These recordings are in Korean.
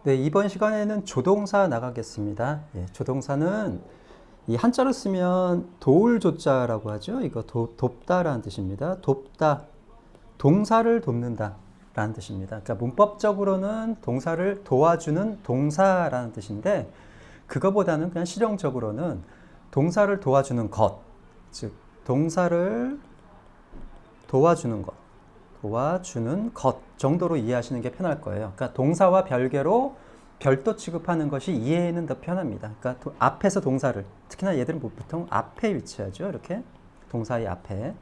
네, 이번 시간에는 조동사 나가겠습니다. 예, 조동사는 이 한자로 쓰면 도울조자라고 하죠. 이거 돕다라는 뜻입니다. 돕다, 동사를 돕는다 라는 뜻입니다. 그러니까 문법적으로는 동사를 도와주는 동사라는 뜻인데, 그거보다는 그냥 실용적으로는 동사를 도와주는 것, 즉 동사를 도와주는 것 정도로 이해하시는 게 편할 거예요. 그러니까 동사와 별개로 별도 취급하는 것이 이해에는 더 편합니다. 그러니까 앞에서 동사를, 특히나 얘들은 보통 앞에 위치하죠. 이렇게 동사의 앞에.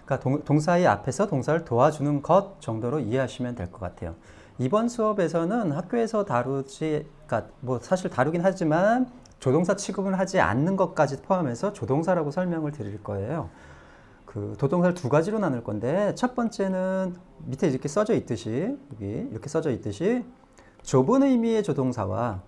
그러니까 동사의 앞에서 동사를 도와주는 것 정도로 이해하시면 될 것 같아요. 이번 수업에서는 학교에서 다루지, 그러니까 뭐 사실 다루긴 하지만 조동사 취급을 하지 않는 것까지 포함해서 조동사라고 설명을 드릴 거예요. 그 도동사를 두 가지로 나눌 건데, 첫 번째는 밑에 이렇게 써져 있듯이, 여기 이렇게 써져 있듯이 좁은 의미의 조동사와,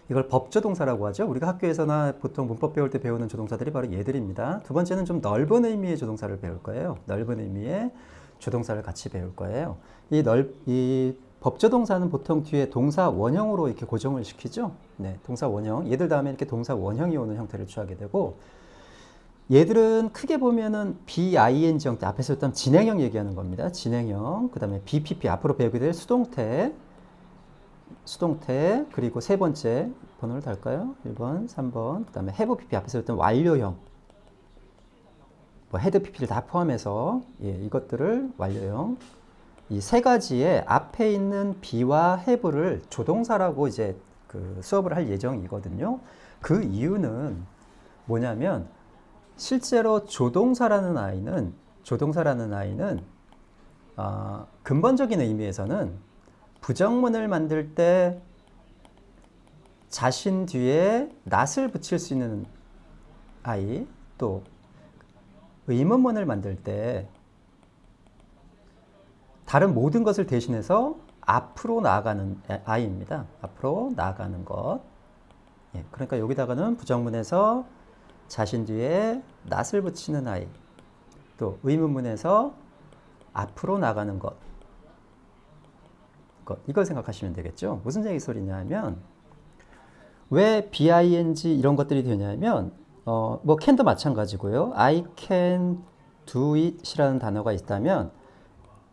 이걸 법조동사라고 하죠. 우리가 학교에서나 보통 문법 배울 때 배우는 조동사들이 바로 얘들입니다. 두 번째는 좀 넓은 의미의 조동사를 배울 거예요. 넓은 의미의 조동사를 같이 배울 거예요. 이 법조동사는 보통 뒤에 동사 원형으로 이렇게 고정을 시키죠. 네, 동사 원형. 얘들 다음에 이렇게 동사 원형이 오는 형태를 취하게 되고, 얘들은 크게 보면은 BING 형태, 앞에서 했던 진행형 얘기하는 겁니다. 진행형. 그 다음에 BPP, 앞으로 배우게 될 수동태, 그리고 세 번째 번호를 달까요? 1번, 3번, 그 다음에 have PP, 앞에서 했던 완료형, 뭐 had PP를 다 포함해서, 예, 이것들을 완료형. 이 세 가지의 앞에 있는 be와 have를 조동사라고 이제 그 수업을 할 예정이거든요. 그 이유는 뭐냐면, 실제로 조동사라는 아이는 근본적인 의미에서는 부정문을 만들 때 자신 뒤에 not을 붙일 수 있는 아이, 또 의문문을 만들 때 다른 모든 것을 대신해서 앞으로 나아가는 아이입니다. 앞으로 나아가는 것. 예, 그러니까 여기다가는 부정문에서 자신 뒤에 not을 붙이는 아이, 또 의문문에서 앞으로 나가는 것, 이걸 생각하시면 되겠죠. 무슨 얘기 소리냐 하면, 왜 BING 이런 것들이 되냐면, 뭐 can도 마찬가지고요. I can do it이라는 단어가 있다면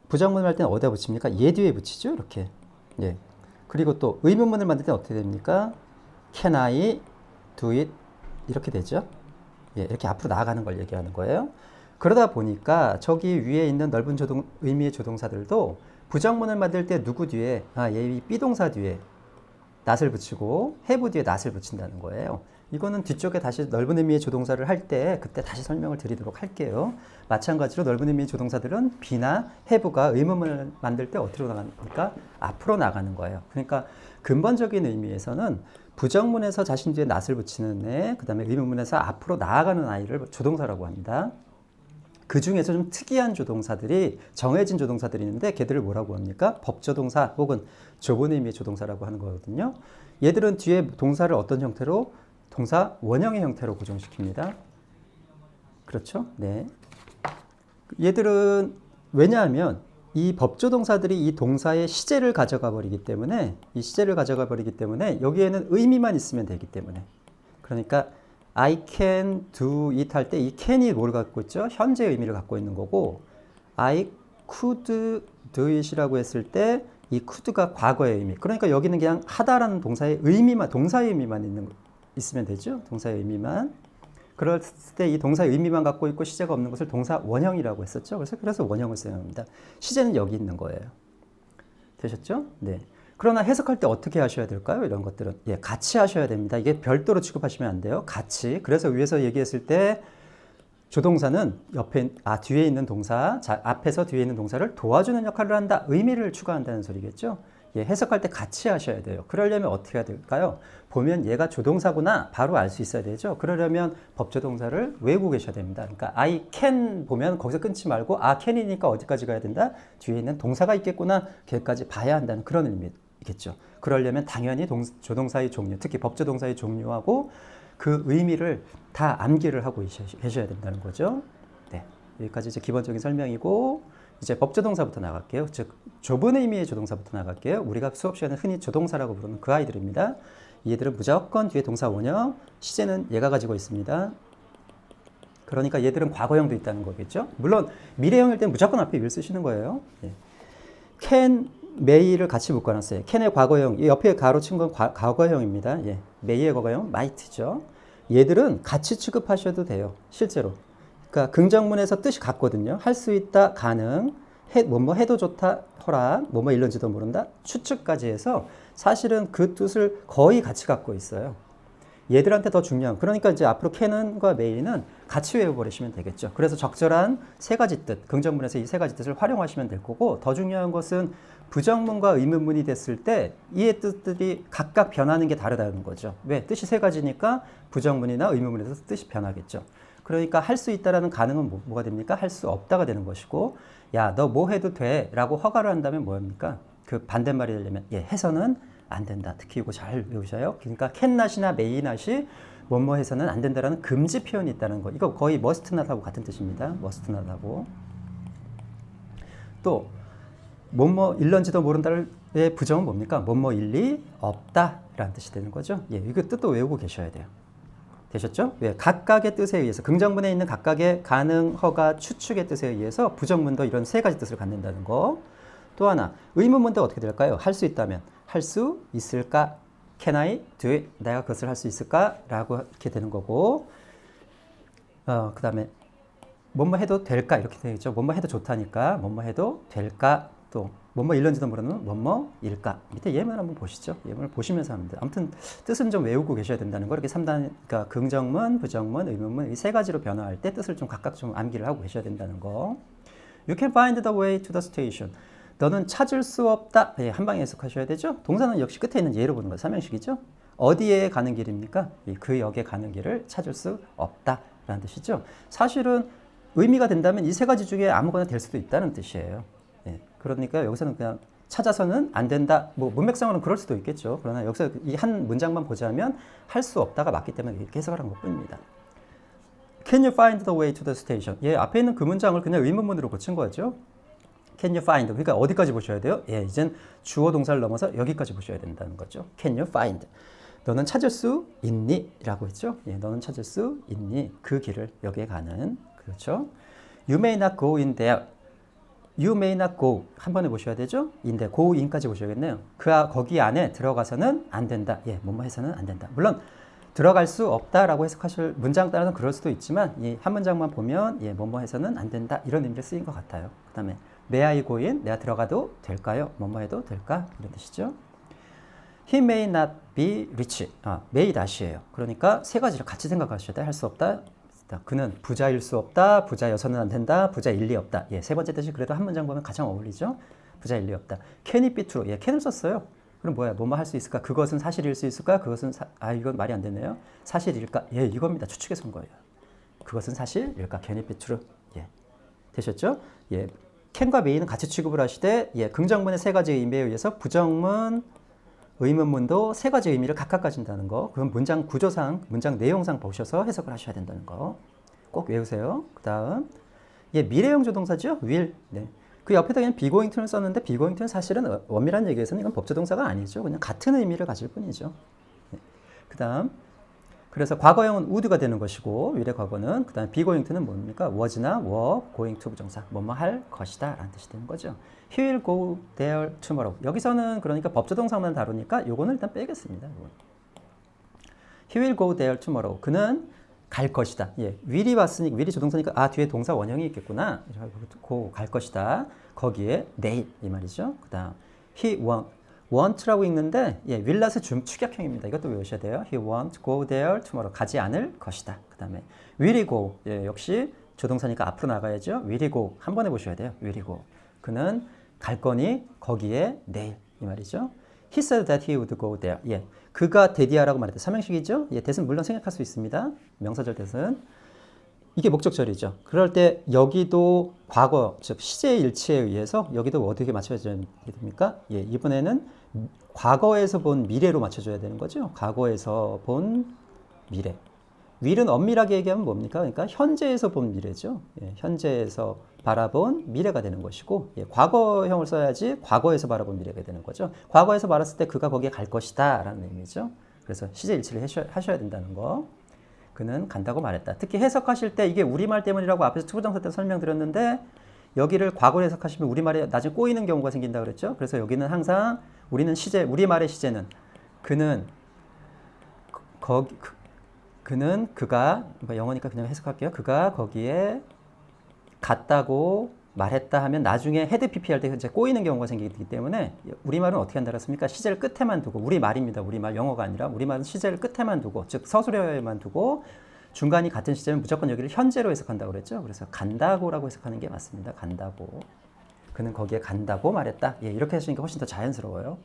부정문을 할 때는 어디다 붙입니까? 얘 뒤에 붙이죠. 이렇게. 예. 그리고 또 의문문을 만들 때는 어떻게 됩니까? Can I do it? 이렇게 되죠. 예, 이렇게 앞으로 나아가는 걸 얘기하는 거예요. 그러다 보니까 저기 위에 있는 넓은 의미의 조동사들도 부정문을 만들 때 누구 뒤에, 얘 B동사 뒤에 not을 붙이고 have 뒤에 not을 붙인다는 거예요. 이거는 뒤쪽에 다시 넓은 의미의 조동사를 할 때 그때 다시 설명을 드리도록 할게요. 마찬가지로 넓은 의미의 조동사들은 be나 have가 의문문을 만들 때 어디로 나가니까 앞으로 나가는 거예요. 그러니까 근본적인 의미에서는 부정문에서 자신 뒤에 not을 붙이는 애, 그 다음에 의문문에서 앞으로 나아가는 아이를 조동사라고 합니다. 그 중에서 좀 특이한 조동사들이, 정해진 조동사들이 있는데 걔들을 뭐라고 합니까? 법조동사 혹은 좁은 의미의 조동사라고 하는 거거든요. 얘들은 뒤에 동사를 어떤 형태로? 동사 원형의 형태로 고정시킵니다. 그렇죠? 네. 얘들은 왜냐하면 이 법조동사들이 이 동사의 시제를 가져가 버리기 때문에, 여기에는 의미만 있으면 되기 때문에, 그러니까 I can do it 할 때 이 can이 뭘 갖고 있죠? 현재 의미를 갖고 있는 거고, I could do it이라고 했을 때 이 could가 과거의 의미. 그러니까 여기는 그냥 하다라는 동사의 의미만, 동사의 의미만 있으면 되죠. 동사의 의미만. 그럴 때 이 동사의 의미만 갖고 있고 시제가 없는 것을 동사 원형이라고 했었죠. 그래서 원형을 사용합니다. 시제는 여기 있는 거예요. 되셨죠? 네. 그러나 해석할 때 어떻게 하셔야 될까요? 이런 것들은. 예, 같이 하셔야 됩니다. 이게 별도로 취급하시면 안 돼요. 같이. 그래서 위에서 얘기했을 때 조동사는 뒤에 있는 동사, 앞에서 뒤에 있는 동사를 도와주는 역할을 한다. 의미를 추가한다는 소리겠죠? 예, 해석할 때 같이 하셔야 돼요. 그러려면 어떻게 해야 될까요? 보면 얘가 조동사구나 바로 알 수 있어야 되죠. 그러려면 법조동사를 외우고 계셔야 됩니다. 그러니까 I can 보면 거기서 끊지 말고 can이니까 어디까지 가야 된다? 뒤에 있는 동사가 있겠구나. 걔까지 봐야 한다는 그런 의미겠죠. 그러려면 당연히 조동사의 종류, 특히 법조동사의 종류하고 그 의미를 다 암기를 하고 계셔야 된다는 거죠. 네, 여기까지 이제 기본적인 설명이고, 이제 법조동사부터 나갈게요. 즉 좁은 의미의 조동사부터 나갈게요. 우리가 수업 시간에 흔히 조동사라고 부르는 그 아이들입니다. 얘들은 무조건 뒤에 동사 원형, 시제는 얘가 가지고 있습니다. 그러니까 얘들은 과거형도 있다는 거겠죠. 물론 미래형일 땐 무조건 앞에 will 쓰시는 거예요. 예. can, may를 같이 묶어놨어요. can의 과거형, 이 옆에 가로친 건 과거형입니다. 예. may의 과거형 maght죠. 얘들은 같이 취급하셔도 돼요. 실제로. 그러니까 긍정문에서 뜻이 같거든요. 할 수 있다, 가능, 뭐뭐 해도 좋다, 허락, 뭐뭐 일런지도 모른다, 추측까지 해서 사실은 그 뜻을 거의 같이 갖고 있어요. 얘들한테 더 중요한, 그러니까 이제 앞으로 can과 may는 같이 외워버리시면 되겠죠. 그래서 적절한 세 가지 뜻, 긍정문에서 이 세 가지 뜻을 활용하시면 될 거고, 더 중요한 것은 부정문과 의문문이 됐을 때 이의 뜻들이 각각 변하는 게 다르다는 거죠. 왜? 뜻이 세 가지니까 부정문이나 의문문에서 뜻이 변하겠죠. 그러니까 할 수 있다라는 가능은 뭐가 됩니까? 할 수 없다가 되는 것이고, 야, 너 뭐 해도 돼 라고 허가를 한다면 뭐입니까? 그 반대말이 되려면, 예, 해서는 안 된다. 특히 이거 잘 외우셔요. 그러니까 can not이나 may not이 뭐뭐 해서는 안 된다라는 금지 표현이 있다는 거. 이거 거의 must not하고 같은 뜻입니다. must not하고. 또 뭐뭐 일런지도 모른다의 부정은 뭡니까? 뭐뭐 일리 없다라는 뜻이 되는 거죠. 예, 이거 뜻도 외우고 계셔야 돼요. 되셨죠? 왜? 각각의 뜻에 의해서, 긍정문에 있는 각각의 가능, 허가, 추측의 뜻에 의해서 부정문도 이런 세 가지 뜻을 갖는다는 거. 또 하나, 의문문도 어떻게 될까요? 할 수 있다면, 할 수 있을까? Can I do it? 내가 그것을 할 수 있을까? 라고 이렇게 되는 거고, 그 다음에 뭐뭐 해도 될까? 이렇게 되겠죠. 뭐뭐 해도 좋다니까, 뭐뭐 해도 될까? 또 뭐뭐 일런지도 모르는 뭐뭐일까? 밑에 예문 한번 보시죠. 예문을 보시면서 하면 돼요. 아무튼 뜻은 좀 외우고 계셔야 된다는 거. 이렇게 3단, 그러니까 긍정문, 부정문, 의문문 이 세 가지로 변화할 때 뜻을 좀 각각 좀 암기를 하고 계셔야 된다는 거. You can find the way to the station. 너는 찾을 수 없다. 예, 한 방에 해석하셔야 되죠. 동사는 역시 끝에 있는 예로 보는 거 삼형식이죠. 어디에 가는 길입니까? 그 역에 가는 길을 찾을 수 없다라는 뜻이죠. 사실은 의미가 된다면 이 세 가지 중에 아무거나 될 수도 있다는 뜻이에요. 예, 그러니까 여기서는 그냥 찾아서는 안 된다. 뭐 문맥상으로는 그럴 수도 있겠죠. 그러나 여기서 이 한 문장만 보자면 할 수 없다가 맞기 때문에 이렇게 해석을 한 것뿐입니다. Can you find the way to the station? 예, 앞에 있는 그 문장을 그냥 의문문으로 고친 거죠. Can you find? 그러니까 어디까지 보셔야 돼요? 예, 이젠 주어 동사를 넘어서 여기까지 보셔야 된다는 거죠. Can you find? 너는 찾을 수 있니? 라고 했죠. 예, 너는 찾을 수 있니? 그 길을 여기에 가는. 그렇죠. You may not go in there. You may not go. 한 번에 보셔야 되죠. 인데 go in까지 보셔야겠네요. 거기 안에 들어가서는 안 된다. 예, 뭐뭐 해서는 안 된다. 물론 들어갈 수 없다라고 해석하실 문장 따라서 그럴 수도 있지만 이 한 문장만 보면 예, 뭐뭐 해서는 안 된다. 이런 의미로 쓰인 것 같아요. 그 다음에 May I go in? 내가 들어가도 될까요? 뭐뭐 해도 될까? 이런 뜻이죠. He may not be rich. may not이에요. 그러니까 세 가지를 같이 생각하셔야 돼. 할 수 없다. 그는 부자일 수 없다. 부자여서는 안 된다. 부자일 리 없다. 예, 세 번째 뜻이 그래도 한 문장 보면 가장 어울리죠. 부자일 리 없다. Can it be true? 예, can을 썼어요. 그럼 뭐야? 뭐뭐 할 수 있을까? 그것은 사실일 수 있을까? 그것은 이건 말이 안 되네요. 사실일까? 예, 이겁니다. 추측해서 온 거예요. 그것은 사실일까? Can it be true? 예, 되셨죠? 예, can과 may는 같이 취급을 하시되 예, 긍정문의 세 가지 의미에 의해서 부정문, 의문문도 세 가지 의미를 각각 가진다는 거. 그건 문장 구조상, 문장 내용상 보셔서 해석을 하셔야 된다는 거. 꼭 외우세요. 그 다음, 예, 미래형 조동사죠? will. 네. 그 옆에다 그냥 be going to를 썼는데 be going to는 사실은 엄밀한 얘기에서는 이건 법조동사가 아니죠. 그냥 같은 의미를 가질 뿐이죠. 네. 그 다음, 그래서 과거형은 would가 되는 것이고 will의 과거는 그 다음 be going to는 뭡니까? was나 were, going to 부정사. 뭐뭐 할 것이다 라는 뜻이 되는 거죠. He will go there tomorrow. 여기서는 그러니까 법조동사만 다루니까 요거는 일단 빼겠습니다. He will go there tomorrow. 그는 갈 것이다. 예, will이 왔으니까 will이 조동사니까 뒤에 동사 원형이 있겠구나. go 갈 것이다. 거기에 내일 이 말이죠. 그다음 he want라고 읽는데 예, will not의 축약형입니다. 이것도 외우셔야 돼요. He won't go there tomorrow. 가지 않을 것이다. 그다음에 will he go. 예, 역시 조동사니까 앞으로 나가야죠. will he go. 한 번 해보셔야 돼요. will he go. 그는 갈 거니 거기에 내일 이 말이죠. He said that he would go there. 예, 그가 데디하라고 말했대. 삼형식이죠. 예, 대신 물론 생각할 수 있습니다. 명사절 대신 이게 목적절이죠. 그럴 때 여기도 과거 즉 시제 일치에 의해서 여기도 어떻게 맞춰줘야 됩니까? 예, 이번에는 과거에서 본 미래로 맞춰줘야 되는 거죠. 과거에서 본 미래. will은 엄밀하게 얘기하면 뭡니까? 그러니까 현재에서 본 미래죠. 예, 현재에서 바라본 미래가 되는 것이고, 예, 과거형을 써야지 과거에서 바라본 미래가 되는 거죠. 과거에서 말했을 때 그가 거기에 갈 것이다 라는 의미죠. 그래서 시제 일치를 하셔야 된다는 거. 그는 간다고 말했다. 특히 해석하실 때 이게 우리말 때문이라고 앞에서 투부정사 때 설명드렸는데 여기를 과거로 해석하시면 우리말에 나중에 꼬이는 경우가 생긴다 그랬죠. 그래서 여기는 항상 우리말의 시제는 그는 그가 영어니까 그냥 해석할게요. 그가 거기에 갔다고 말했다 하면 나중에 헤드 PP 할 때 이제 꼬이는 경우가 생기기 때문에 우리말은 어떻게 한다 그랬습니까? 시제를 끝에만 두고 우리말입니다. 우리말 영어가 아니라 우리말은 시제를 끝에만 두고 즉 서술형에만 두고 중간이 같은 시제면 무조건 여기를 현재로 해석한다고 그랬죠. 그래서 간다고라고 해석하는 게 맞습니다. 간다고. 그는 거기에 간다고 말했다. 예, 이렇게 하시니까 훨씬 더 자연스러워요.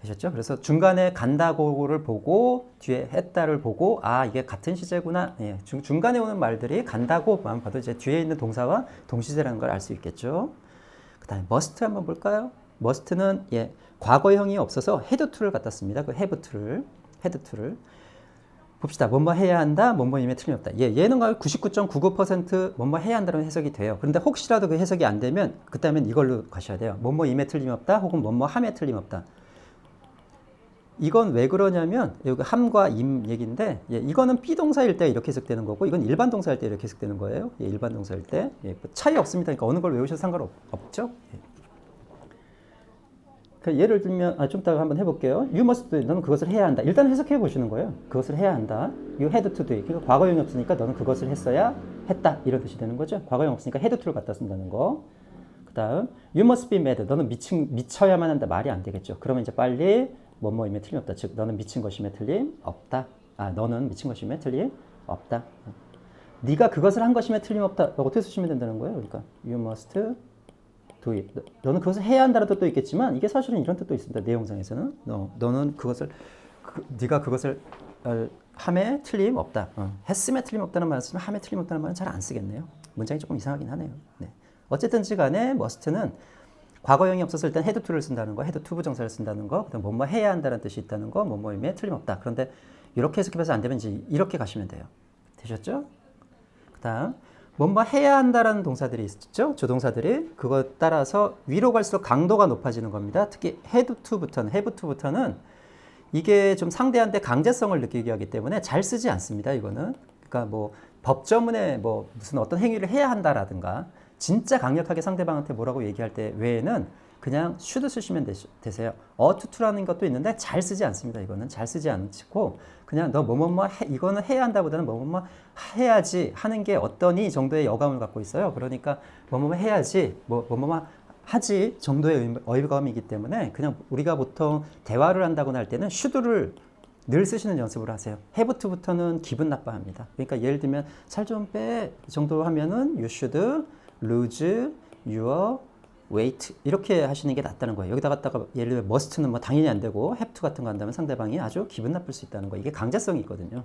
되셨죠? 그래서 중간에 간다고를 보고 뒤에 했다를 보고 아 이게 같은 시제구나. 예, 중간에 오는 말들이 간다고만 봐도 이제 뒤에 있는 동사와 동시제라는 걸 알 수 있겠죠. 그 다음에 must 한번 볼까요? must는 예, 과거형이 없어서 had to를 갖다 씁니다. 그 have to를 봅시다. 뭐뭐 해야 한다. 뭐뭐임에 틀림없다. 예, 얘는 99.99% 뭐뭐 해야 한다는 해석이 돼요. 그런데 혹시라도 그 해석이 안 되면 그다음엔 이걸로 가셔야 돼요. 뭐뭐임에 틀림없다. 혹은 뭐뭐함에 틀림없다. 이건 왜 그러냐면 여기 함과 임 얘기인데 예, 이거는 비동사일 때 이렇게 해석되는 거고 이건 일반 동사일 때 이렇게 해석되는 거예요. 예, 일반 동사일 때 예, 뭐 차이 없습니다. 그러니까 어느 걸 외우셔도 상관없죠. 예. 그 예를 들면 좀 이따가 한번 해볼게요. You must do. 너는 그것을 해야 한다. 일단 해석해 보시는 거예요. 그것을 해야 한다. You had to do it. 그러니까 과거형이 없으니까 너는 그것을 했어야 했다. 이런 뜻이 되는 거죠. 과거형 없으니까 had to를 갖다 쓴다는 거. 그 다음 You must be mad. 너는 미쳐야만 한다. 말이 안 되겠죠. 그러면 이제 빨리 뭐뭐임에 틀림없다. 즉 너는 미친 것임에 틀림없다. 너는 미친 것임에 틀림없다. 네가 그것을 한 것임에 틀림없다. 어떻게 쓰시면 된다는 거예요. 그러니까 You must do it. 너는 그것을 해야 한다는 뜻도 있겠지만 이게 사실은 이런 뜻도 있습니다. 내용상에서는 너는 그것을 네가 그것을 함에 틀림없다. 했음에 틀림없다는 말을 쓰면 함에 틀림없다는 말은 잘 안 쓰겠네요. 문장이 조금 이상하긴 하네요. 네. 어쨌든지 간에 must는 과거형이 없었을 땐 had to를 쓴다는 거, had to 부정사를 쓴다는 거, 그다음 뭐뭐 해야 한다는 뜻이 있다는 거, 뭐뭐임에 틀림없다. 그런데 이렇게 해석해서 안 되면 이제 이렇게 가시면 돼요. 되셨죠? 그다음 뭐뭐 해야 한다라는 동사들이 있죠? 조동사들이 그것 따라서 위로 갈수록 강도가 높아지는 겁니다. 특히 have to부터는 이게 좀 상대한테 강제성을 느끼게 하기 때문에 잘 쓰지 않습니다. 이거는 그러니까 뭐 법조문에 뭐 무슨 어떤 행위를 해야 한다라든가 진짜 강력하게 상대방한테 뭐라고 얘기할 때 외에는 그냥 should 쓰시면 되세요. ought to라는 것도 있는데 잘 쓰지 않습니다. 이거는 잘 쓰지 않고 그냥 너 뭐뭐뭐 이거는 해야 한다보다는 뭐뭐뭐 해야지 하는 게 어떠니 정도의 여감을 갖고 있어요. 그러니까 뭐뭐뭐 해야지 뭐뭐뭐 하지 정도의 어휘감이기 때문에 그냥 우리가 보통 대화를 한다거나 할 때는 should를 늘 쓰시는 연습을 하세요. have to부터는 기분 나빠합니다. 그러니까 예를 들면 살 좀 빼 정도 하면은 you should lose your weight 이렇게 하시는 게 낫다는 거예요. 여기다 갖다가 예를 들면 must는 뭐 당연히 안 되고 have to 같은 거 한다면 상대방이 아주 기분 나쁠 수 있다는 거. 이게 강제성이 있거든요.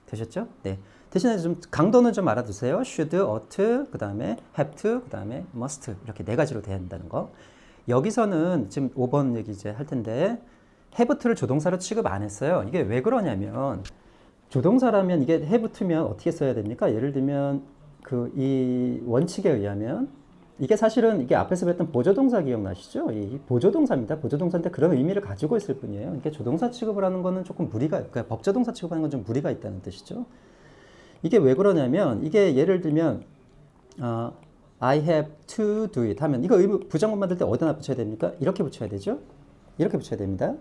되셨죠? 네. 대신에 좀 강도는 좀 알아두세요. should, ought, 그 다음에 have to, 그 다음에 must 이렇게 네 가지로 돼야 한다는 거. 여기서는 지금 5번 얘기 이제 할 텐데 have to를 조동사로 취급 안 했어요. 이게 왜 그러냐면 조동사라면 이게 have to면 어떻게 써야 됩니까? 예를 들면 이 원칙에 의하면 이게 사실은 이게 앞에서 배웠던 보조동사 기억나시죠? 이 보조동사입니다. 보조동사인데 그런 의미를 가지고 있을 뿐이에요. 이게 조동사 취급을 하는 거는 조금 그러니까 법조동사 취급하는 건 좀 무리가 있다는 뜻이죠. 이게 왜 그러냐면 이게 예를 들면 I have to do it 하면 이거 부정문 만들 때 어디다 붙여야 됩니까? 이렇게 붙여야 되죠? 이렇게 붙여야 됩니다.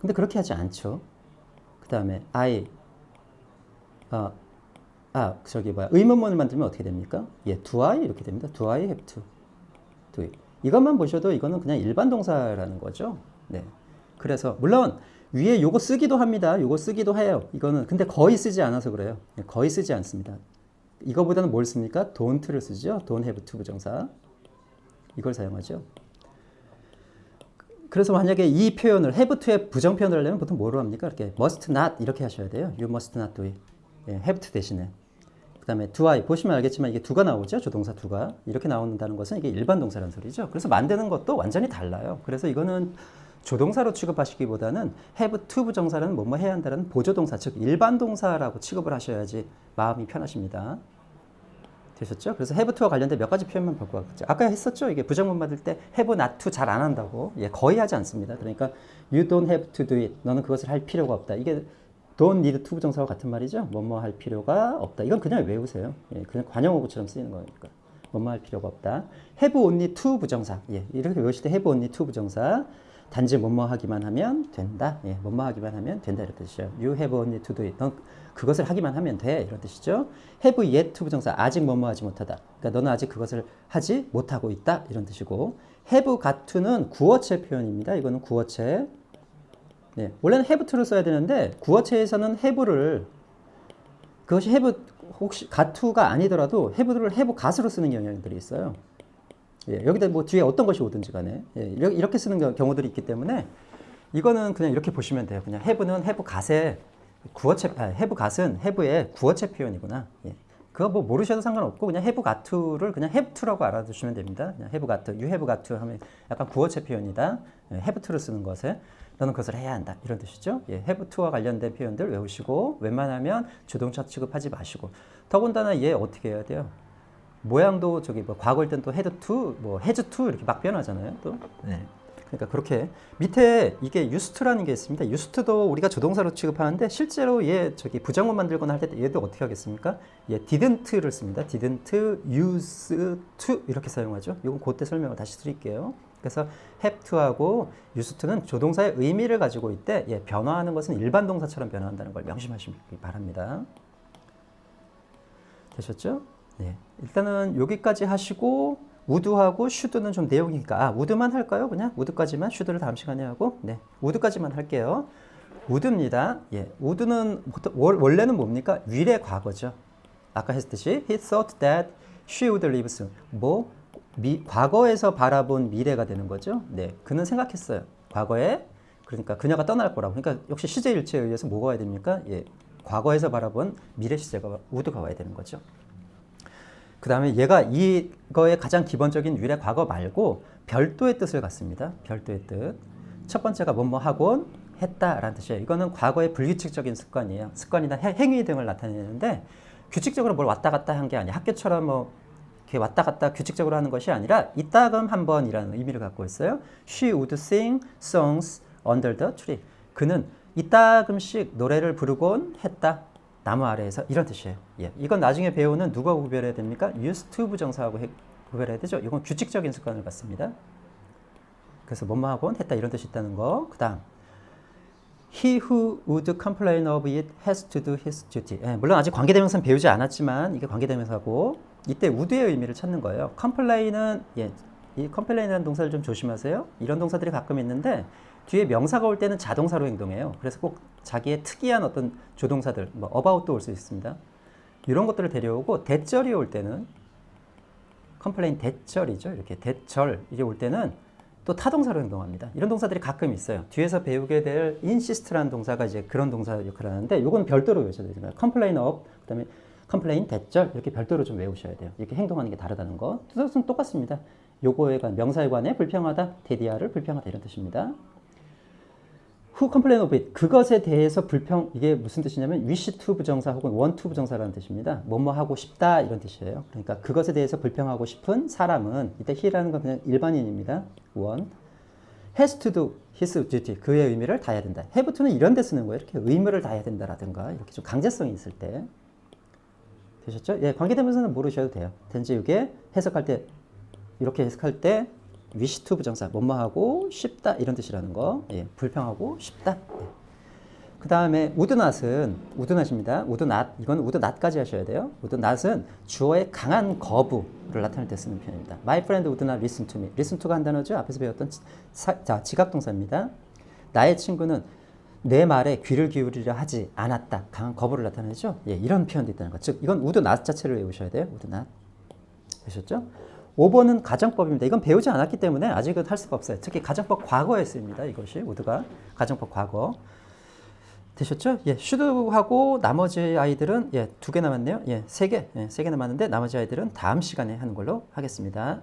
근데 그렇게 하지 않죠. 그 다음에 의문문을 만들면 어떻게 됩니까? 예, do I 이렇게 됩니다. do I have to do it. 이것만 보셔도 이거는 그냥 일반 동사라는 거죠. 네. 그래서 물론 위에 요거 쓰기도 합니다. 요거 쓰기도 해요. 이거는 근데 거의 쓰지 않아서 그래요. 거의 쓰지 않습니다. 이거보다는 뭘 씁니까? don't를 쓰죠. don't have to 부정사. 이걸 사용하죠. 그래서 만약에 이 표현을 have to의 부정 표현을 하려면 보통 뭐로 합니까? 이렇게 must not 이렇게 하셔야 돼요. You must not do it. 예, have to 대신에. 그 다음에 do I 보시면 알겠지만 이게 do가 나오죠. 조동사 do가 이렇게 나온다는 것은 이게 일반 동사라는 소리죠. 그래서 만드는 것도 완전히 달라요. 그래서 이거는 조동사로 취급하시기보다는 have to 부정사는 뭐뭐 해야 한다는 보조동사, 즉 일반 동사라고 취급을 하셔야지 마음이 편하십니다. 되셨죠? 그래서 have to와 관련된 몇 가지 표현만 볼 것 같죠. 아까 했었죠? 이게 부정문 받을 때 have not to 잘 안 한다고. 예, 거의 하지 않습니다. 그러니까 you don't have to do it. 너는 그것을 할 필요가 없다. 이게 don't need to 부정사와 같은 말이죠. 뭐뭐 할 필요가 없다. 이건 그냥 외우세요. 예, 그냥 관용어구처럼 쓰이는 거니까. 뭐뭐 할 필요가 없다. have only to 부정사. 예, 이렇게 외우실 때 have only to 부정사. 단지 뭐뭐 하기만 하면 된다. 예, 뭐뭐 하기만 하면 된다 이런 뜻이죠. You have only to do it. 넌 그것을 하기만 하면 돼 이런 뜻이죠. have yet to 부정사. 아직 뭐뭐 하지 못하다. 그러니까 너는 아직 그것을 하지 못하고 있다 이런 뜻이고 have got to는 구어체 표현입니다. 이거는 구어체. 네, 원래는 have to를 써야 되는데 구어체에서는 have를 그것이 have 혹시 got to가 아니더라도 have를 have got으로 쓰는 경향들이 있어요. 예, 여기다 뭐 뒤에 어떤 것이 오든지 간에 예, 이렇게 쓰는 경우들이 있기 때문에 이거는 그냥 이렇게 보시면 돼요. 그냥 have는 have got의 구어체, have got은 have의 구어체 표현이구나. 예. 그거 뭐 모르셔도 상관없고 그냥 have got to를 그냥 have to라고 알아두시면 됩니다. 그냥 have got, you have got to 하면 약간 구어체 표현이다. 예, have to를 쓰는 것에 너는 그것을 해야 한다. 이런 뜻이죠. 예, have to와 관련된 표현들 외우시고 웬만하면 조동사 취급하지 마시고 더군다나 얘 어떻게 해야 돼요? 모양도 저기 뭐 과거일 땐 또 had to, 뭐 has to 이렇게 막 변하잖아요. 또. 네. 그러니까 그렇게 밑에 이게 used to라는 게 있습니다. used to도 우리가 조동사로 취급하는데 실제로 얘 저기 부정문 만들거나 할 때 얘도 어떻게 하겠습니까? 얘 didn't를 씁니다. didn't use to 이렇게 사용하죠. 이건 그때 설명을 다시 드릴게요. 그래서 have to하고 used to는 조동사의 의미를 가지고 있대 예, 변화하는 것은 일반 동사처럼 변화한다는 걸 명심하시기 바랍니다. 되셨죠? 네. 일단은 여기까지 하시고 would하고 should는 좀 내용이니까 would만 할까요? 그냥 would까지만 should를 다음 시간에 하고 네, would까지만 할게요. would입니다. 예, would는 원래는 뭡니까? 위의 과거죠. 아까 했듯이 he thought that she would live soon. 뭐 과거에서 바라본 미래가 되는 거죠. 네, 그는 생각했어요. 과거에 그러니까 그녀가 떠날 거라고. 그러니까 역시 시제 일치에 의해서 뭐가 와야 됩니까? 예, 과거에서 바라본 미래 시제가 would가 와야 되는 거죠. 그 다음에 얘가 이거의 가장 기본적인 유래 과거 말고 별도의 뜻을 갖습니다. 별도의 뜻. 첫 번째가 뭐뭐 하곤 했다라는 뜻이에요. 이거는 과거의 불규칙적인 습관이에요. 습관이나 행위 등을 나타내는데 규칙적으로 뭘 왔다 갔다 한 게 아니야. 학교처럼 뭐 이렇게 왔다 갔다 규칙적으로 하는 것이 아니라 이따금 한 번이라는 의미를 갖고 있어요. She would sing songs under the tree. 그는 이따금씩 노래를 부르곤 했다. 나무 아래에서 이런 뜻이에요. 예. 이건 나중에 배우는 누가 구별해야 됩니까? used to 부정사하고 구별해야 되죠. 이건 규칙적인 습관을 갖습니다. 그래서 뭐뭐 하곤 했다 이런 뜻이 있다는 거. 그 다음 He who would complain of it has to do his duty. 예, 물론 아직 관계대명사는 배우지 않았지만 이게 관계대명사고 이때 would의 의미를 찾는 거예요. complain은 예, 이 complain이라는 동사를 좀 조심하세요. 이런 동사들이 가끔 있는데 뒤에 명사가 올 때는 자동사로 행동해요. 그래서 꼭 자기의 특이한 어떤 조동사들, 뭐 about도 올 수 있습니다. 이런 것들을 데려오고 대절이 올 때는 complain 대절이죠. 이렇게 대절 이게 올 때는 또 타동사로 행동합니다. 이런 동사들이 가끔 있어요. 뒤에서 배우게 될 insist라는 동사가 이제 그런 동사 역할을 하는데 이건 별도로 외우셔야 됩니다. complain of 그다음에 complain 대절 이렇게 별도로 좀 외우셔야 돼요. 이렇게 행동하는 게 다르다는 거. 뜻은 똑같습니다. 요거에 관 명사에 관해 불평하다, 대디아를 불평하다 이런 뜻입니다. Who complain of it. 그것에 대해서 불평, 이게 무슨 뜻이냐면 wish to 부정사 혹은 want to 부정사라는 뜻입니다. 뭐뭐 하고 싶다 이런 뜻이에요. 그러니까 그것에 대해서 불평하고 싶은 사람은 이때 he라는 건 그냥 일반인입니다. want. has to do his duty. 그의 의미를 다해야 된다. have to는 이런 데 쓰는 거예요. 이렇게 의무를 다해야 된다라든가 이렇게 좀 강제성이 있을 때. 되셨죠? 예, 관계대명사는 모르셔도 돼요. 단지 이게 해석할 때 이렇게 해석할 때 wish to 부정사 뭐뭐 하고 싶다 이런 뜻이라는 거. 예, 불평하고 싶다. 예. 그 다음에 would not은 would not입니다. would not 이건 would not까지 하셔야 돼요. would not은 주어의 강한 거부를 나타낼 때 쓰는 표현입니다. My friend would not listen to me. listen to가 한 단어죠. 앞에서 배웠던 지각동사입니다. 나의 친구는 내 말에 귀를 기울이려 하지 않았다. 강한 거부를 나타내죠. 예, 이런 표현도 있다는 거. 즉 이건 would not 자체를 외우셔야 돼요. would not. 되셨죠? 5번은 가정법입니다. 이건 배우지 않았기 때문에 아직은 할 수가 없어요. 특히 가정법 과거에 쓰입니다. 이것이 would가 가정법 과거. 되셨죠? 예, should하고 나머지 아이들은 예, 2개 남았네요. 예, 3개. 예, 3개 남았는데 나머지 아이들은 다음 시간에 하는 걸로 하겠습니다.